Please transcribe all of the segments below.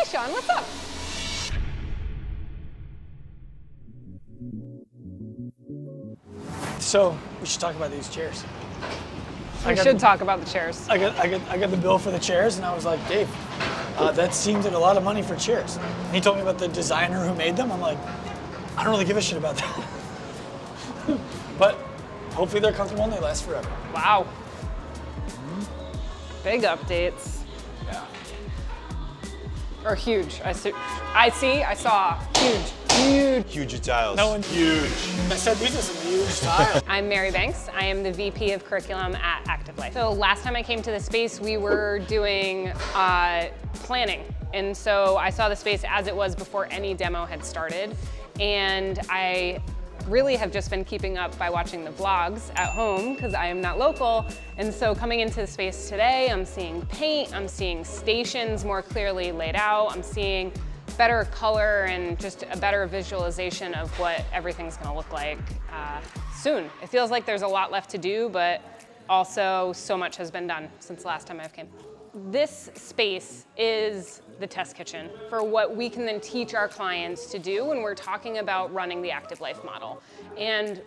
Sean, what's up? So we should talk about these chairs. We should talk about the chairs. I got the bill for the chairs, and I was like, Dave, that seems like a lot of money for chairs. And he told me about the designer who made them. I'm like, I don't really give a shit about that. But hopefully they're comfortable and they last forever. Wow. Big updates. Yeah. Or huge. I saw huge. Huge tiles. No one. Huge. I said these are some huge tiles. I'm Mary Banks. I am the VP of Curriculum at Active Life. So last time I came to the space, we were doing planning. And so I saw the space as it was before any demo had started. And I really have just been keeping up by watching the vlogs at home because I am not local. And so coming into the space today, I'm seeing paint, I'm seeing stations more clearly laid out, I'm seeing better color and just a better visualization of what everything's gonna look like soon. It feels like there's a lot left to do, but also so much has been done since the last time I've came. This space is the test kitchen for what we can then teach our clients to do when we're talking about running the Active Life model. And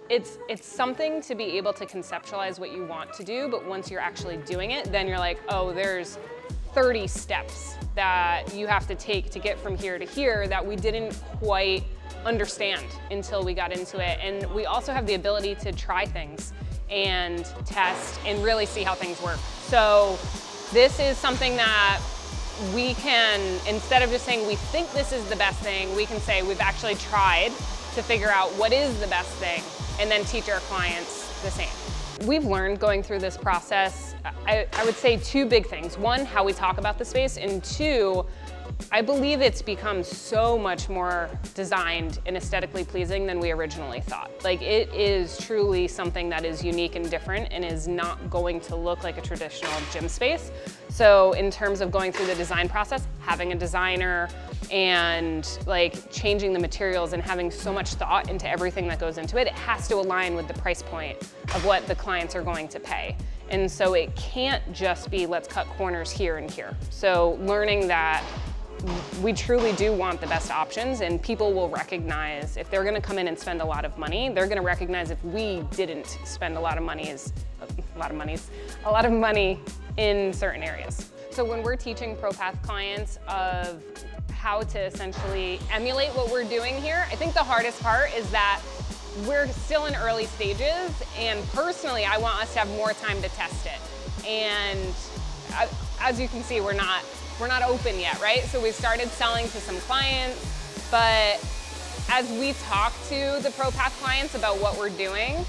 it's something to be able to conceptualize what you want to do, but once you're actually doing it, then you're like, oh, there's 30 steps that you have to take to get from here to here that we didn't quite understand until we got into it. And we also have the ability to try things and test and really see how things work. So this is something that we can, instead of just saying we think this is the best thing, we can say we've actually tried to figure out what is the best thing and then teach our clients the same. We've learned going through this process, I would say two big things. One, how we talk about the space, and two, I believe it's become so much more designed and aesthetically pleasing than we originally thought. Like, it is truly something that is unique and different and is not going to look like a traditional gym space. So in terms of going through the design process, having a designer and like changing the materials and having so much thought into everything that goes into it, it has to align with the price point of what the clients are going to pay. And so it can't just be, let's cut corners here and here. So learning that we truly do want the best options, and people will recognize if they're gonna come in and spend a lot of money, they're gonna recognize if we didn't spend a lot of money in certain areas. So when we're teaching ProPath clients of how to essentially emulate what we're doing here, I think the hardest part is that we're still in early stages, and personally, I want us to have more time to test it. And as you can see, we're not open yet, right? So we started selling to some clients, but as we talk to the ProPath clients about what we're doing,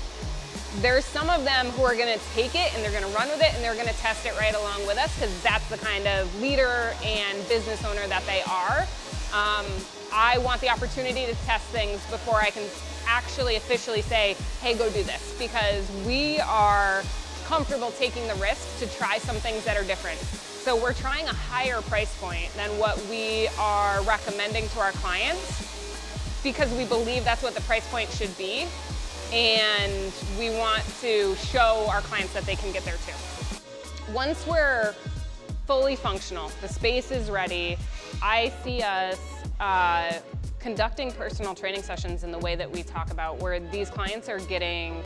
there's some of them who are gonna take it and they're gonna run with it and they're gonna test it right along with us, because that's the kind of leader and business owner that they are. I want the opportunity to test things before I can actually officially say, hey, go do this, because we are comfortable taking the risk to try some things that are different. So we're trying a higher price point than what we are recommending to our clients, because we believe that's what the price point should be, and we want to show our clients that they can get there too. Once we're fully functional, the space is ready, I see us conducting personal training sessions in the way that we talk about, where these clients are getting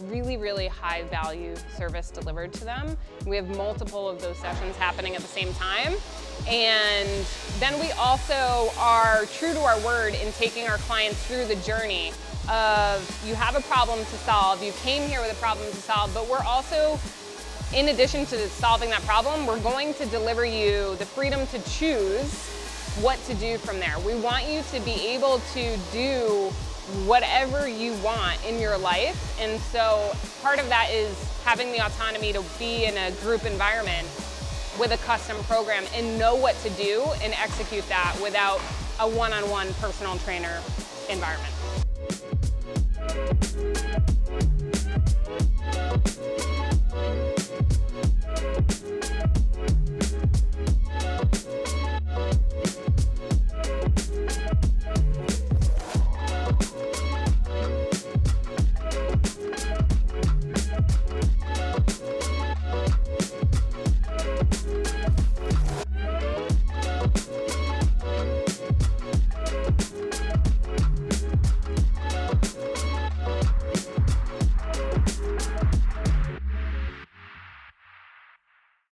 really, really high value service delivered to them. We have multiple of those sessions happening at the same time. And then we also are true to our word in taking our clients through the journey of, you have a problem to solve, you came here with a problem to solve, but we're also, in addition to solving that problem, we're going to deliver you the freedom to choose what to do from there. We want you to be able to do whatever you want in your life. And so part of that is having the autonomy to be in a group environment with a custom program and know what to do and execute that without a one-on-one personal trainer environment.